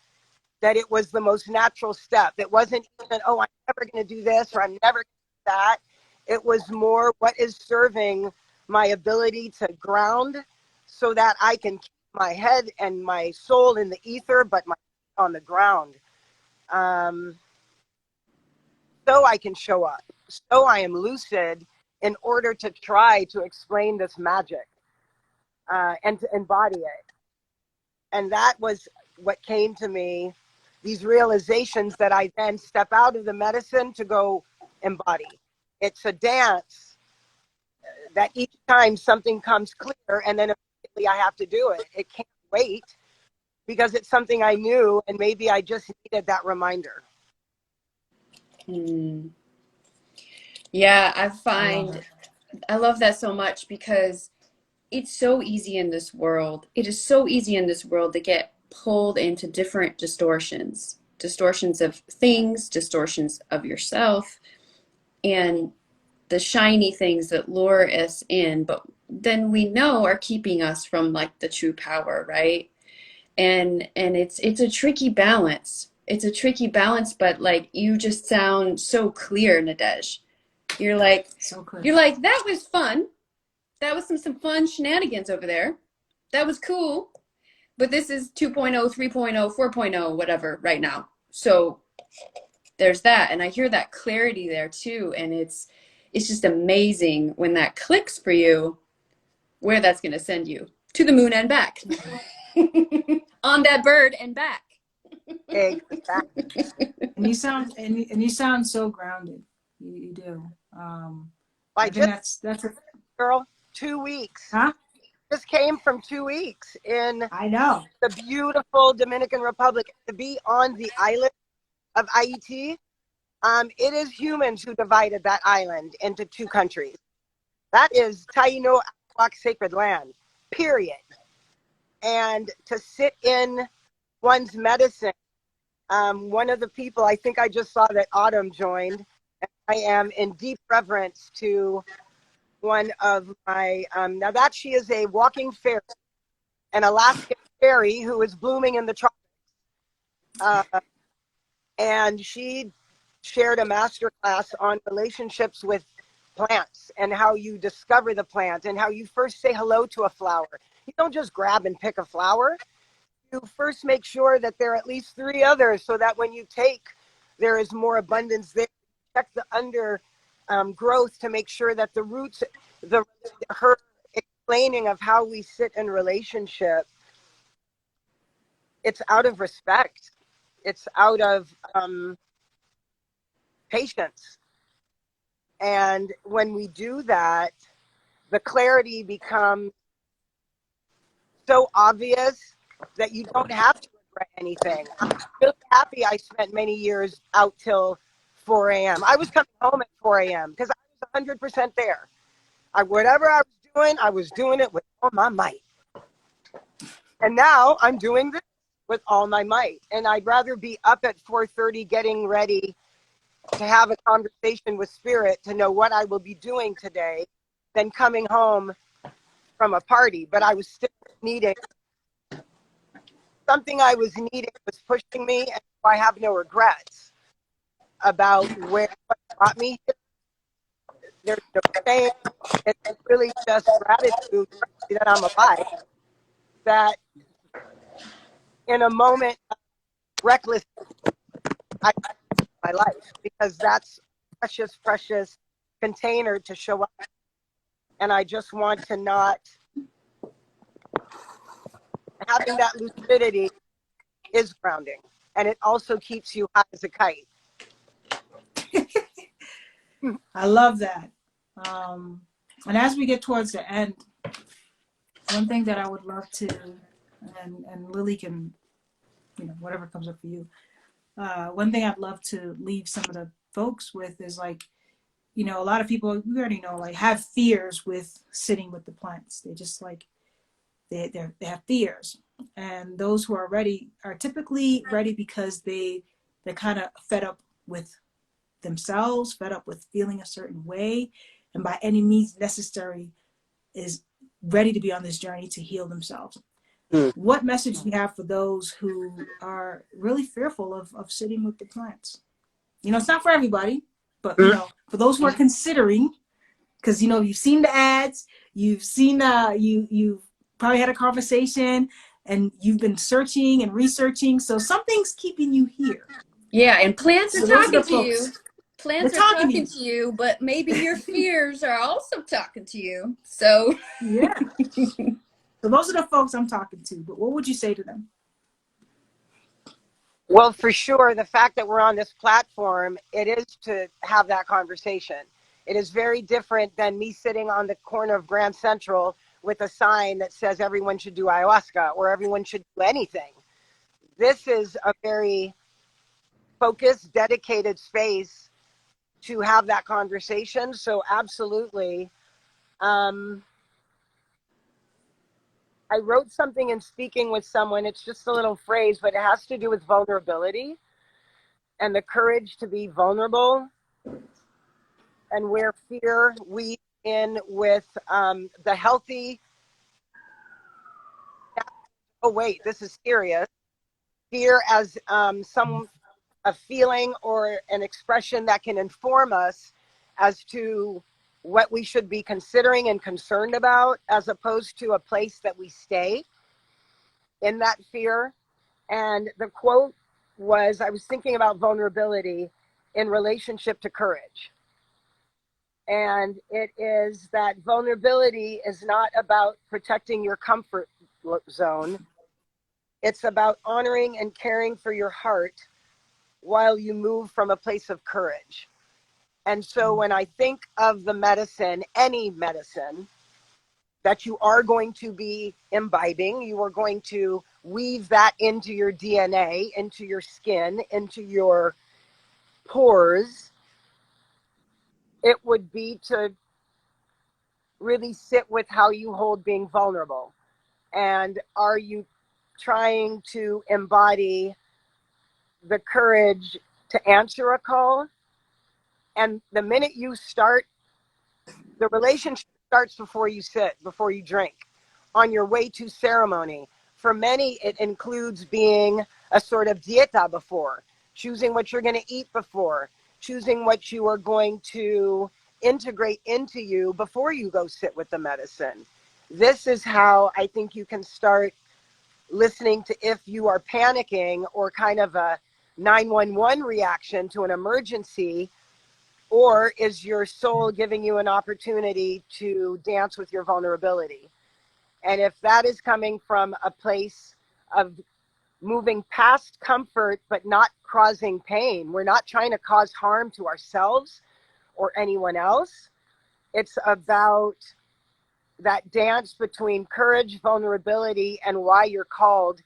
that it was the most natural step. It wasn't even, oh, I'm never going to do this, or I'm never going to do that. It was more, what is serving my ability to ground so that I can keep my head and my soul in the ether, but my feet on the ground. So I can show up. So I am lucid in order to try to explain this magic and to embody it. And that was what came to me, these realizations that I then step out of the medicine to go embody. It's a dance that each time something comes clear, and then immediately I have to do it. It can't wait, because it's something I knew, and maybe I just needed that reminder. Yeah, I love that so much, because it's so easy in this world. It is so easy in this world to get pulled into different distortions of things, distortions of yourself, and the shiny things that lure us in, but then we know are keeping us from like the true power, right? And it's a tricky balance. It's a tricky balance, but like you just sound so clear, Nadege. You're like, So clear. you're like, that was fun. That was some fun shenanigans over there. That was cool. But this is 2.0, 3.0, 4.0, whatever right now. So there's that. And I hear that clarity there too. And it's just amazing when that clicks for you, where that's going to send you to the moon and back. On that bird and back. Exactly. And you sound so grounded. You do. I I think just, that's a, girl, 2 weeks. huh? Just came from 2 weeks in I know. the beautiful Dominican Republic. To be on the island of Haiti, it is humans who divided that island into two countries. That is Taino Arawak sacred land, period. And to sit in one's medicine, one of the people, I think I just saw that Autumn joined, and I am in deep reverence to one of my, now that she is a walking fairy, an Alaskan fairy who is blooming in the tropics. And she shared a master class on relationships with plants and how you discover the plant and how you first say hello to a flower. You don't just grab and pick a flower. You first make sure that there are at least 3 others so that when you take, there is more abundance there. Check the under growth to make sure that the roots, her explaining of how we sit in relationship, it's out of respect. It's out of patience. And when we do that, the clarity becomes so obvious that you don't have to regret anything. I'm really happy I spent many years out till 4 a.m. I was coming home at 4 a.m. because I was 100% there. Whatever I was doing it with all my might. And now I'm doing this with all my might. And I'd rather be up at 4:30 getting ready to have a conversation with spirit to know what I will be doing today than coming home from a party. But I was still needing something was pushing me, and I have no regrets about what brought me here. There's no shame. It's really just gratitude that I'm alive. That in a moment of reckless, I my life, because that's precious, precious container to show up. And I just want to not, having that lucidity is grounding. And it also keeps you high as a kite. I love that. And as we get towards the end, one thing that I would love to, and Lily can, whatever comes up for you. One thing I'd love to leave some of the folks with is like, a lot of people, we already know, like have fears with sitting with the plants. They just like, they have fears. And those who are ready are typically ready because they're kind of fed up with themselves, fed up with feeling a certain way, and by any means necessary is ready to be on this journey to heal themselves. What message do you have for those who are really fearful of sitting with the plants? It's not for everybody, but for those who are considering, because you've seen the ads, you've seen you've probably had a conversation, and you've been searching and researching, so something's keeping you here. Yeah, and plants are talking to you. Plants They're are talking to you, but maybe your fears are also talking to you. So yeah. So those are the folks I'm talking to, but what would you say to them? Well, for sure, the fact that we're on this platform, it is to have that conversation. It is very different than me sitting on the corner of Grand Central with a sign that says everyone should do ayahuasca or everyone should do anything. This is a very focused, dedicated space to have that conversation. So absolutely. I wrote something in speaking with someone. It's just a little phrase, but it has to do with vulnerability and the courage to be vulnerable, and where fear weaves in with the healthy, oh wait, this is serious, fear as a feeling or an expression that can inform us as to what we should be considering and concerned about, as opposed to a place that we stay in that fear. And the quote was, I was thinking about vulnerability in relationship to courage. And it is that vulnerability is not about protecting your comfort zone. It's about honoring and caring for your heart while you move from a place of courage. And so when I think of the medicine, any medicine that you are going to be imbibing, you are going to weave that into your DNA, into your skin, into your pores, it would be to really sit with how you hold being vulnerable. And are you trying to embody the courage to answer a call? And the minute you start, the relationship starts before you sit, before you drink, on your way to ceremony. For many, it includes being a sort of dieta before, choosing what you're going to eat before, choosing what you are going to integrate into you before you go sit with the medicine. This is how I think you can start listening to if you are panicking or kind of a 911 reaction to an emergency, or is your soul giving you an opportunity to dance with your vulnerability? And if that is coming from a place of moving past comfort, but not causing pain, we're not trying to cause harm to ourselves or anyone else. It's about that dance between courage, vulnerability, and why you're called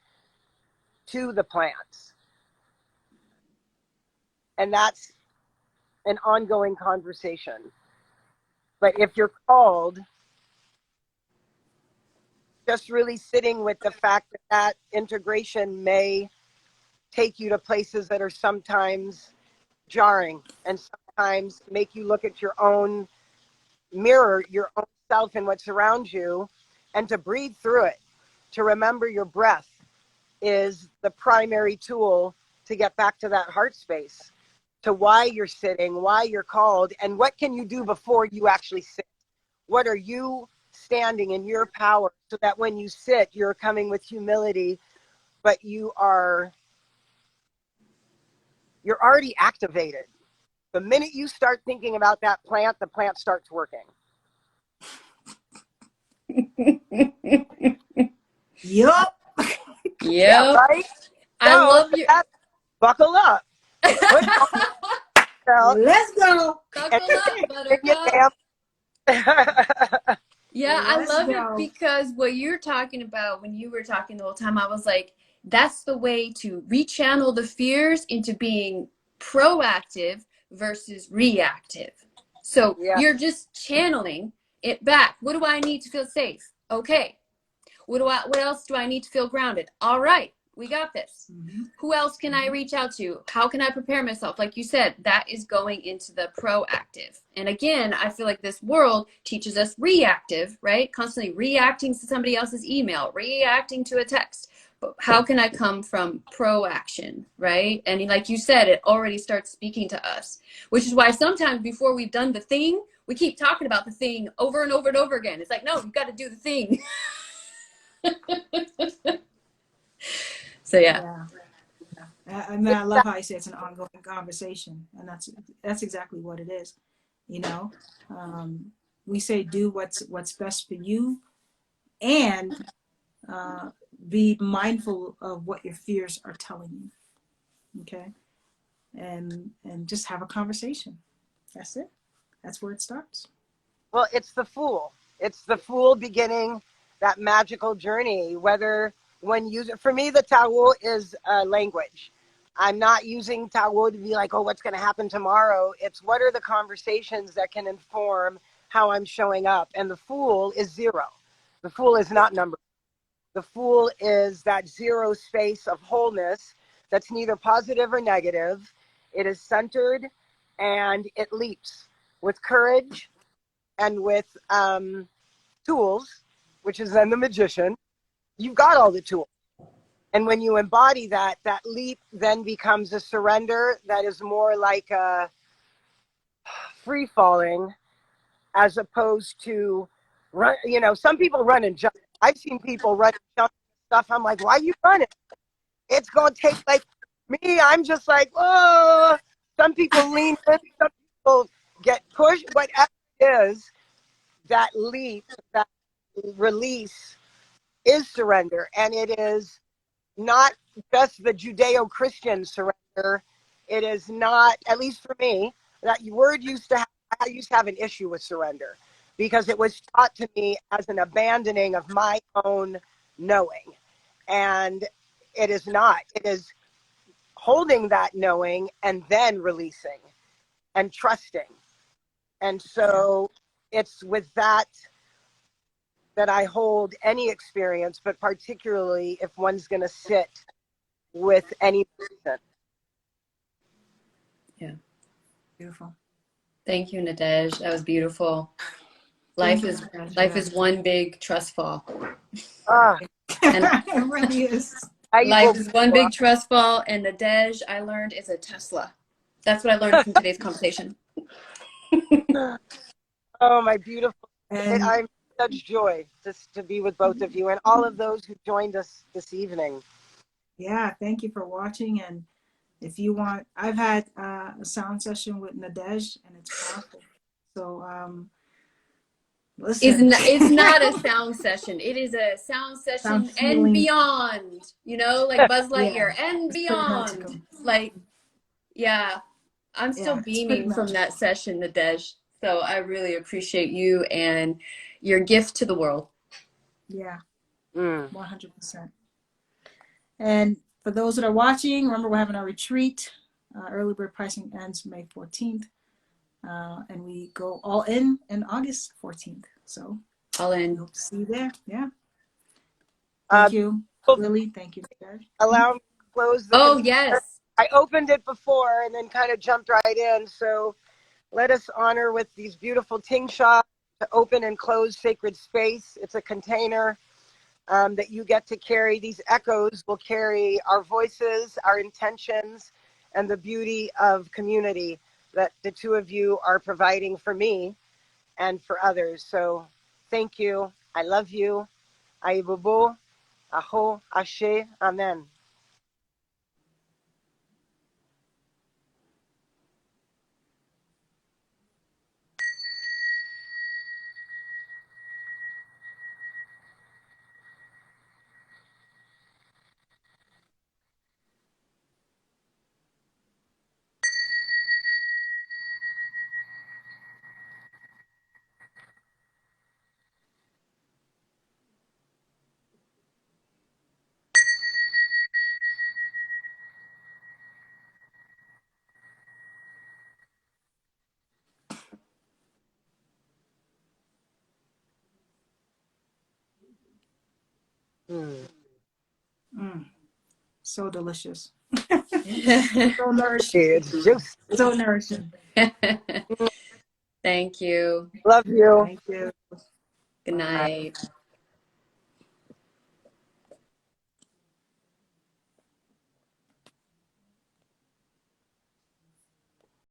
to the plants. And that's an ongoing conversation. But if you're called, just really sitting with the fact that that integration may take you to places that are sometimes jarring and sometimes make you look at your own mirror, your own self and what's around you, and to breathe through it, to remember your breath is the primary tool to get back to that heart space, to why you're sitting, why you're called, and what can you do before you actually sit? What are you standing in your power so that when you sit, you're coming with humility, but you're already activated. The minute you start thinking about that plant, the plant starts working. Yup. Yeah, right? I So love your buckle up. Put on Let's go. buckle up, bring it buttercup. down. Yeah, I Let's love it go. because what you're talking about when you were talking the whole time, I was like, that's the way to rechannel the fears into being proactive versus reactive. So Yeah. you're just channeling it back. What do I need to feel safe? Okay. What else do I need to feel grounded? All right, we got this. Who else can I reach out to? How can I prepare myself? Like you said, that is going into the proactive. And again, I feel like this world teaches us reactive, right? Constantly reacting to somebody else's email, reacting to a text. But how can I come from proaction, right? And like you said, it already starts speaking to us, which is why sometimes before we've done the thing, we keep talking about the thing over and over and over again. It's like, no, you've got to do the thing. So yeah. I mean, I love how you say it's an ongoing conversation, and that's exactly what it is. You know, we say do what's best for you, and be mindful of what your fears are telling you. Okay, and just have a conversation. That's it. That's where it starts. Well, it's the fool. It's the fool beginning that magical journey. Whether when using, for me, the Tao is language. I'm not using Tao to be like, oh, what's going to happen tomorrow? It's what are the conversations that can inform how I'm showing up. And the fool is zero. The fool is not number. The Fool is that zero space of wholeness that's neither positive or negative. It is centered and it leaps with courage and with tools, which is then the magician. You've got all the tools. And when you embody that, that leap then becomes a surrender that is more like a free falling, as opposed to run. You know, some people run and jump. I've seen people run and jump stuff. I'm like, why are you running? It's going to take like me. I'm just like, oh, some people lean in, some people get pushed. Whatever it is, that leap, that release is surrender. And it is not just the Judeo-Christian surrender. It is not, at least for me, that word used to have, I used to have an issue with surrender because it was taught to me as an abandoning of my own knowing. And it is not. It is holding that knowing and then releasing and trusting. And so it's with that that I hold any experience, but particularly if one's going to sit with any person. Yeah. Beautiful. Thank you, Nadege. That was beautiful. Life is one big trust fall. Ah, And It really is. life is one big trust fall, and Nadege, I learned, is a Tesla. That's what I learned from today's conversation. Oh, my beautiful. And I'm such joy just to be with both of you and all of those who joined us this evening. yeah, thank you for watching. And if you want, I've had a sound session with Nadege, and it's powerful. So listen, It's not a sound session. It is a sound session and beyond. You know, like Buzz Lightyear and beyond. Like, yeah, I'm still beaming from that session, Nadege. So I really appreciate you and your gift to the world. Yeah, 100%. And for those that are watching, remember we're having our retreat. Early bird pricing ends May 14th. And we go all in August 14th. So all in. Hope to see you there. Yeah. Thank you, Lily. Thank you, Nadege. Allow me to close the container. Yes. I opened it before and then kind of jumped right in. So let us honor with these beautiful ting sha to open and close sacred space. It's a container that you get to carry. These echoes will carry our voices, our intentions, and the beauty of community that the two of you are providing for me and for others. So thank you. I love you. Aibubu, aho, ashe, amen. So delicious. So nourishing. So nourishing. Thank you. Love you. Thank you. Good night.